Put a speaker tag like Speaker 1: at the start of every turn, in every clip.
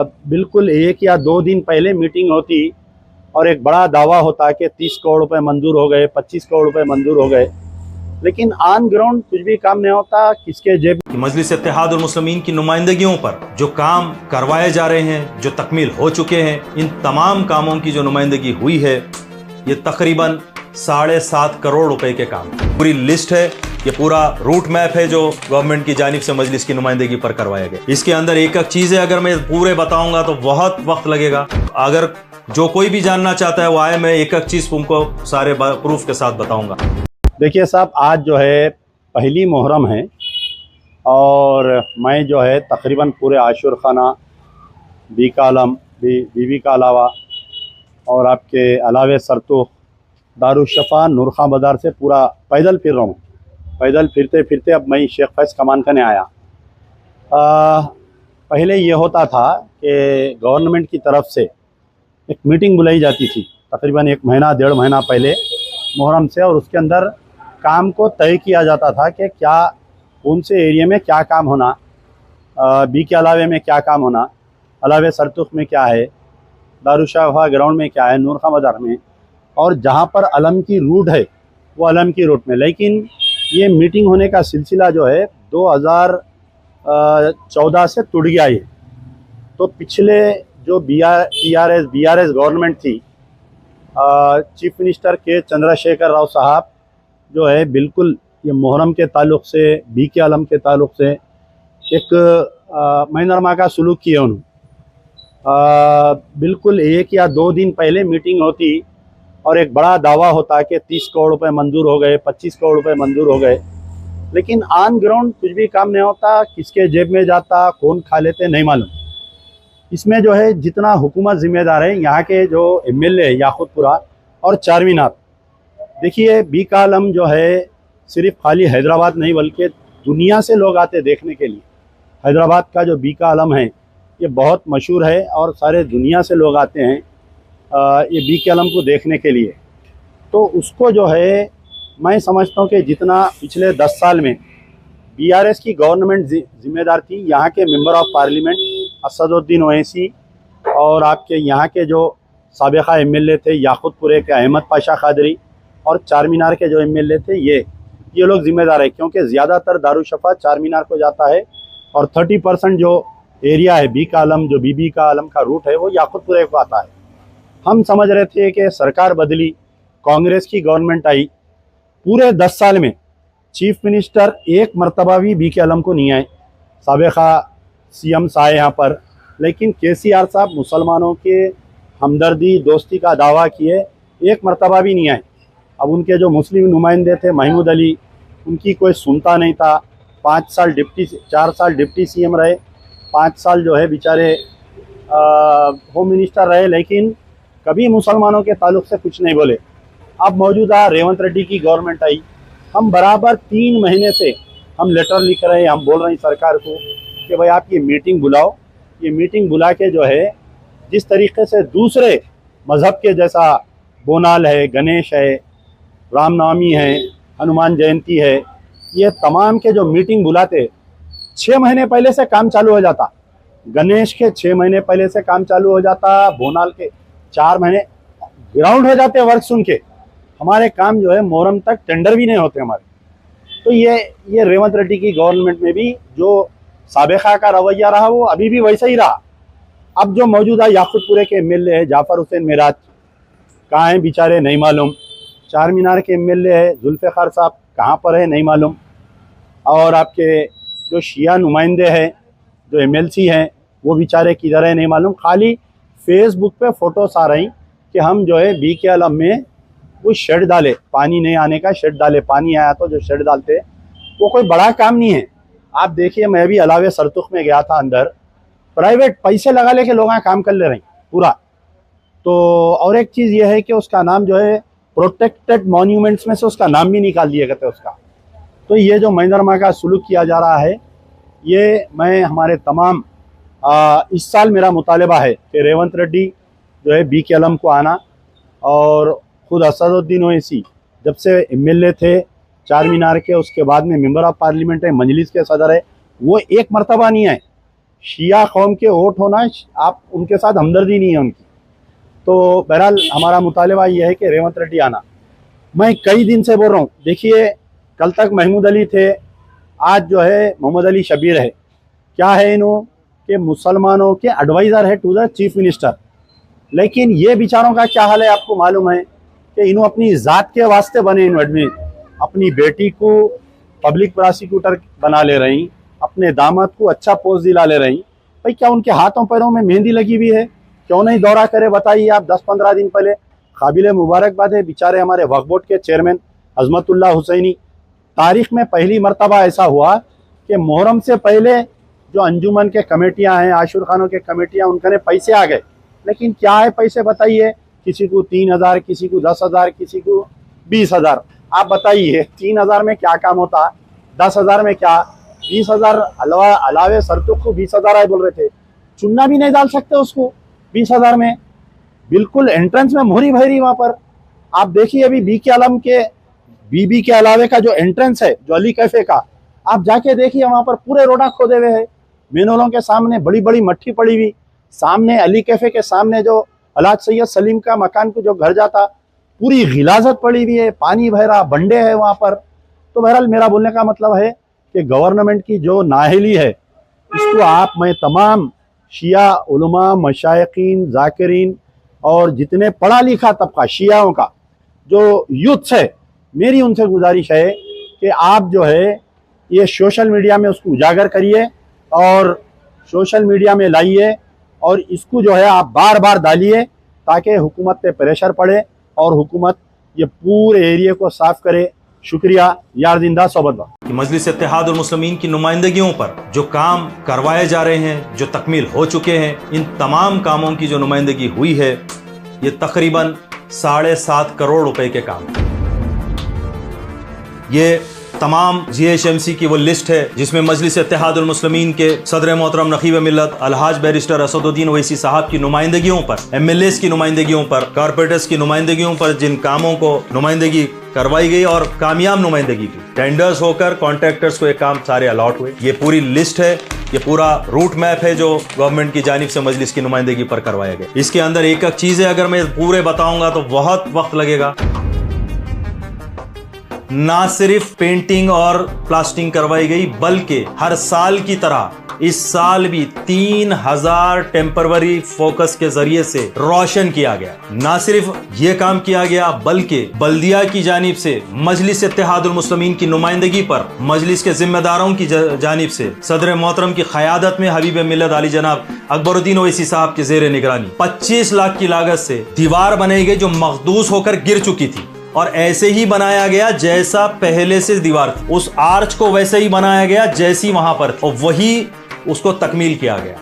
Speaker 1: बिल्कुल 1 या 2 दिन पहले मीटिंग होती और एक बड़ा दावा होता कि 30 करोड़ रुपए मंजूर हो गए, 25 करोड़ रुपए मंजूर हो गए, लेकिन ऑन ग्राउंड कुछ भी काम नहीं होता। किसके जेब
Speaker 2: मजलिस इत्तेहाद और मुस्लिमीन की नुमाइंदगियों पर जो काम करवाए जा रहे हैं, जो तकमील हो चुके हैं, इन तमाम कामों की जो नुमाइंदगी हुई है, ये तकरीबन 7.5 करोड़ रुपए के काम। पूरी लिस्ट है, ये पूरा रूट मैप है जो गवर्नमेंट की जानिब से मजलिस की नुमाइंदगी पर करवाया गया। इसके अंदर एक एक चीज़ें अगर मैं पूरे बताऊंगा तो बहुत वक्त लगेगा। अगर जो कोई भी जानना चाहता है वो आए, मैं एक एक चीज़ तुमको सारे प्रूफ के साथ बताऊंगा।
Speaker 1: देखिए साहब, आज जो है पहली मुहर्रम है और मैं जो है तकरीबन पूरे आशुर खाना, बीबी का अलावा और आपके अलावे सरतुख, दारुशफ़ा, नूरखा बाज़ार से पूरा पैदल फिर रहा हूँ। पैदल फिरते फिरते अब मैं शेख फैज़ कमान खाने आया। पहले ये होता था कि गवर्नमेंट की तरफ से एक मीटिंग बुलाई जाती थी तकरीबन 1 महीना 1.5 महीना पहले मुहर्रम से, और उसके अंदर काम को तय किया जाता था कि क्या कौन से एरिया में क्या काम होना, बी के अलावे में क्या काम होना, अलावे सरतुख में क्या है, दारुशफ़ा ग्राउंड में क्या है, नूरखा बाज़ार में, और जहाँ पर अलम की रूट है वो अलम की रूट में। लेकिन ये मीटिंग होने का सिलसिला जो है 2014 से टूट गया है। तो पिछले जो बी आर एस गवर्नमेंट थी, चीफ मिनिस्टर के चंद्रशेखर राव साहब जो है बिल्कुल ये मुहर्रम के ताल्लुक़ से, बी के आलम के ताल्लुक़ से एक मैनरमा का सलूक किए उन्होंने। बिल्कुल 1 या 2 दिन पहले मीटिंग होती और एक बड़ा दावा होता कि 30 करोड़ रुपए मंजूर हो गए, 25 करोड़ रुपए मंजूर हो गए, लेकिन ऑन ग्राउंड कुछ भी काम नहीं होता। किसके जेब में जाता, कौन खा लेते, नहीं मालूम। इसमें जो है जितना हुकूमत जिम्मेदार है, यहाँ के जो एमएलए याकूतपुरा और चारमीनार, देखिए बी का आलम जो है सिर्फ खाली हैदराबाद नहीं बल्कि दुनिया से लोग आते देखने के लिए। हैदराबाद का जो बी का आलम है ये बहुत मशहूर है और सारे दुनिया से लोग आते हैं ये बी के आलम को देखने के लिए। तो उसको जो है मैं समझता हूँ कि जितना पिछले 10 साल में बीआरएस की गवर्नमेंट जिम्मेदार थी, यहाँ के member of parliament Asaduddin Owaisi और आपके यहाँ के जो साबिक़ा एमएलए थे याकूतपुरे के अहमद पाशा कादरी और चारमीनार के जो एमएलए थे, ये लोग जिम्मेदार है, क्योंकि ज़्यादातर दारुशफ़ा चारमीनार को जाता है और 30% जो एरिया है बी का आलम, जो बीबी का आलम का रूट है, वो याकूतपुरे को आता है। हम समझ रहे थे कि सरकार बदली, कांग्रेस की गवर्नमेंट आई, पूरे 10 साल में चीफ मिनिस्टर एक मरतबा भी बी के आलम को नहीं आए। साबिक़ा सीएम आए यहाँ पर, लेकिन केसीआर साहब मुसलमानों के हमदर्दी दोस्ती का दावा किए, एक मरतबा भी नहीं आए। अब उनके जो मुस्लिम नुमाइंदे थे महमूद अली, उनकी कोई सुनता नहीं था। 4 साल डिप्टी सीएम रहे, 5 साल जो है बेचारे होम मिनिस्टर रहे, लेकिन कभी मुसलमानों के ताल्लुक़ से कुछ नहीं बोले। अब मौजूदा रेवंत रेड्डी की गवर्नमेंट आई, हम बराबर 3 महीने से हम लेटर लिख रहे हैं, हम बोल रहे हैं सरकार को कि भाई आप ये मीटिंग बुलाओ। ये मीटिंग बुला के जो है जिस तरीके से दूसरे मज़हब के जैसा बोनाल है, गणेश है, रामनवमी है, हनुमान जयंती है, ये तमाम के जो मीटिंग बुलाते 6 महीने पहले से काम चालू हो जाता। गणेश के 6 महीने पहले से काम चालू हो जाता, बोनाल के 4 महीने ग्राउंड हो जाते वर्क सुन के। हमारे काम जो है मुहर्रम तक टेंडर भी नहीं होते हमारे। तो ये रेवंत रेड्डी की गवर्नमेंट में भी जो साबिक़ा का रवैया रहा वो अभी भी वैसा ही रहा। अब जो मौजूदा याकूतपुरे के एमएलए है जाफ़र हुसैन मेराज, कहाँ हैं बेचारे नहीं मालूम। चारमीनार के एमएलए है जुल्फ़िकार साहब, कहाँ पर है नहीं मालूम। और आपके जो शिया नुमाइंदे हैं, जो एमएलसी हैं, वो बेचारे किधर है नहीं मालूम। खाली फेसबुक पे फ़ोटोस आ रही कि हम जो है बी के आलम में वो शेड डाले, पानी नहीं आने का शेड डाले, पानी आया तो जो शेड डालते, वो कोई बड़ा काम नहीं है। आप देखिए, मैं भी अलावे सरतुख में गया था, अंदर प्राइवेट पैसे लगा लेके लोग काम कर ले रहे हैं पूरा। तो और एक चीज़ ये है कि उसका नाम जो है प्रोटेक्टेड मॉन्यूमेंट्स में से उसका नाम भी निकाल दिया करते उसका। तो ये जो मैनरमा का सुलूक किया जा रहा है, ये मैं हमारे तमाम इस साल मेरा मुतालबा है कि रेवंत रेड्डी जो है बी के आलम को आना, और ख़ुद असदुद्दीन ओवैसी जब से एमएलए थे चारमीनार के, उसके बाद में मेंबर ऑफ पार्लियामेंट है, मजलिस के सदर है, वो एक मरतबा नहीं आए। शिया कौम के वोट होना, आप उनके साथ हमदर्दी नहीं है उनकी। तो बहरहाल हमारा मुतालबा ये है कि रेवंत रेड्डी आना। मैं कई दिन से बोल रहा हूँ, देखिए कल तक महमूद अली थे, आज जो है मोहम्मद अली शबीर है। क्या है इन्हों के मुसलमानों के एडवाइज़र है टू द चीफ मिनिस्टर। लेकिन ये बेचारों का क्या हाल है आपको मालूम है कि इन्हों अपनी ज़ात के वास्ते बने इन एडमिन, अपनी बेटी को पब्लिक प्रोसिक्यूटर बना ले रही, अपने दामाद को अच्छा पोस्ट दिला ले रही। भाई क्या उनके हाथों पैरों में मेहंदी लगी हुई है? क्यों नहीं दौरा करे बताइए आप। 10-15 दिन पहले काबिल मुबारकबाद है बेचारे हमारे वक्फ बोर्ड के चेयरमैन अजमतुल्लाह हुसैनी। तारीख में पहली मरतबा ऐसा हुआ कि मुहर्रम से पहले जो अंजुमन के कमेटियां हैं, आशुर खानों के कमेटियां, उनके पैसे आ गए। लेकिन क्या है पैसे बताइए? किसी को 3,000, किसी को 10,000, किसी को 20,000। आप बताइए 3,000 में क्या काम होता, 10,000 में क्या, 20,000 अलावे सरतुक को 20,000 आए बोल रहे थे। चुन्ना भी नहीं डाल सकते उसको 20,000 में। बिल्कुल एंट्रेंस में मोहरी भरी वहाँ पर। आप देखिए अभी बीबी के अलावे का जो एंट्रेंस है, जो अली कैफे का, आप जाके देखिए वहाँ पर पूरे रोडा खोदे हुए हैं। मेनोलों के सामने बड़ी बड़ी मट्टी पड़ी हुई, सामने अली कैफे के सामने जो अलाज सैयद सलीम का मकान को जो घर जाता, पूरी गिलाजत पड़ी हुई है, पानी बह रहा, बंडे है वहाँ पर। तो बहरहाल मेरा बोलने का मतलब है कि गवर्नमेंट की जो नाअहली है, इसको आप मैं तमाम शिया उलमा, मशाइखीन, जाकिरीन और जितने पढ़ा लिखा तबका शियाओं का जो यूथ है, मेरी उनसे गुजारिश है कि आप जो है ये सोशल मीडिया में उसको उजागर करिए और सोशल मीडिया में लाइए और इसको जो है आप बार बार डालिए ताकि हुकूमत पे प्रेशर पड़े और हुकूमत ये पूरे एरिया को साफ करे। शुक्रिया। यार जिंदा सोबत बा।
Speaker 2: कि मजलिस इत्तेहादुल मुस्लिमीन की नुमाइंदगियों पर जो काम करवाए जा रहे हैं, जो तकमील हो चुके हैं, इन तमाम कामों की जो नुमाइंदगी हुई है, ये तकरीबन 7.5 करोड़ रुपए के काम हैं। ये तमाम GHMC की वो लिस्ट है जिसमें मजलिस इत्तेहादुल मुस्लिमीन के सदर मोहतरम नकीब मिल्लत अलहाज बैरिस्टर असदुद्दीन ओवैसी साहब की नुमाइंदगियों पर, MLAs की नुमाइंदगियों पर, कारपोरेटर्स की नुमाइंदगियों पर जिन कामों को नुमाइंदगी करवाई गई और कामयाब नुमाइंदगी की, टेंडर्स होकर कॉन्ट्रैक्टर्स को ये काम सारे अलॉट हुए। ये पूरी लिस्ट है, ये पूरा रूट मैप है जो गवर्नमेंट की जानिब से मजलिस की नुमाइंदगी पर करवाया गया। इसके अंदर एक एक चीजें अगर मैं पूरे बताऊंगा तो बहुत वक्त लगेगा। ना सिर्फ पेंटिंग और प्लास्टिंग करवाई गई, बल्कि हर साल की तरह इस साल भी 3,000 टेम्परवरी फोकस के जरिए से रोशन किया गया। ना सिर्फ ये काम किया गया बल्कि बल्दिया की जानिब से मजलिस इत्तेहादुल मुस्लिमीन की नुमाइंदगी पर मजलिस के जिम्मेदारों की जानिब से सदर मोहतरम की क़यादत में हबीब मिल्लत आली जनाब अकबरुद्दीन ओवैसी साहब के जेर निगरानी 25 लाख की लागत से दीवार बनाई गई जो मखदूस होकर गिर चुकी थी और ऐसे ही बनाया गया जैसा पहले से दीवार थी। उस आर्च को वैसे ही बनाया गया जैसी वहां पर थी और वही उसको तकमील किया गया।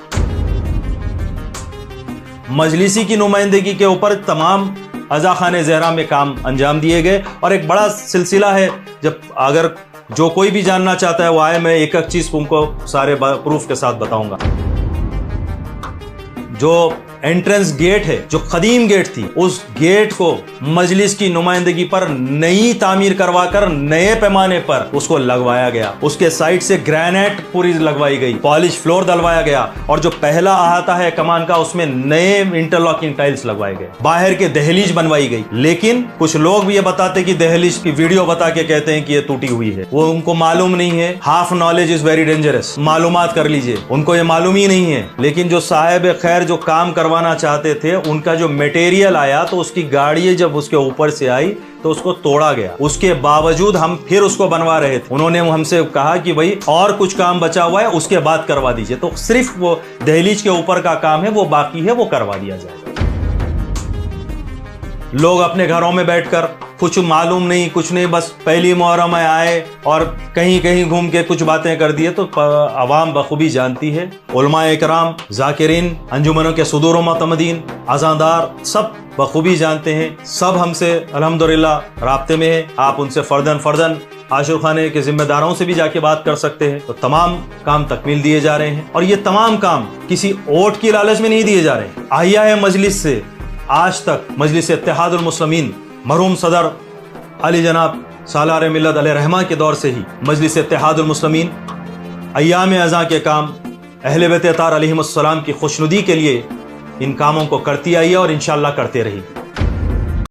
Speaker 2: मजलिसी की नुमाइंदगी के ऊपर तमाम अज़ा खाने ज़हरा में काम अंजाम दिए गए और एक बड़ा सिलसिला है। जब अगर जो कोई भी जानना चाहता है वो आए, मैं एक एक चीज तुमको सारे प्रूफ के साथ बताऊंगा। जो एंट्रेंस गेट है, जो कदीम गेट थी, उस गेट को मजलिस की नुमाइंदगी पर नई तामीर करवाकर नए पैमाने पर उसको लगवाया गया। उसके साइड से ग्रेनाइट पूरी लगवाई गई, पॉलिश फ्लोर डलवाया गया और जो पहला अहाता है कमान का उसमें नए इंटरलॉकिंग टाइल्स लगवाए गए। बाहर के दहलीज बनवाई गई। लेकिन कुछ लोग भी ये बताते कि दहलीज की वीडियो बता के कहते हैं कि ये टूटी हुई है। वो उनको मालूम नहीं है। Half knowledge is very dangerous. मालूमात कर लीजिए, उनको ये मालूम ही नहीं है। लेकिन जो साहिब खैर जो काम करवाना चाहते थे, उनका जो मटेरियल आया तो उसकी गाड़ी जब उसके ऊपर से आई तो उसको तोड़ा गया। उसके बावजूद हम फिर उसको बनवा रहे थे। उन्होंने हमसे कहा कि भाई और कुछ काम बचा हुआ है उसके बाद करवा दीजिए। तो सिर्फ वो दहलीज के ऊपर का काम है, वो बाकी है, वो करवा दिया जाएगा। लोग अपने घरों में बैठकर कुछ मालूम नहीं, कुछ नहीं, बस पहली मुहर्रम में आए और कहीं कहीं घूम के कुछ बातें कर दिए तो अवाम बखूबी जानती है। उलमाए इकराम, जाकिरीन, अंजुमनों के सुदूर व मुतमदीन, अज़ादार सब बखूबी जानते हैं। सब हमसे अल्हम्दुलिल्लाह राब्ते में है। आप उनसे फर्दन आशुर खाने के जिम्मेदारों से भी जाके बात कर सकते हैं। तो तमाम काम तकमील दिए जा रहे हैं और ये तमाम काम किसी वोट की लालच में नहीं दिए जा रहे। आहिया है मजलिस से आज तक मजलिस इत्तेहादुल मुस्लिमीन मरहूम सदर अली जनाब सालार मिल्लत अलैहि रहमा के दौर से ही मजलिस इत्तेहादुल मुस्लिमीन अय्याम अज़ा के काम अहले बैत अतार अलैहिमुस्सलाम की खुशनुदी के लिए इन कामों को करती आई है और इंशाअल्लाह करते रहेगी।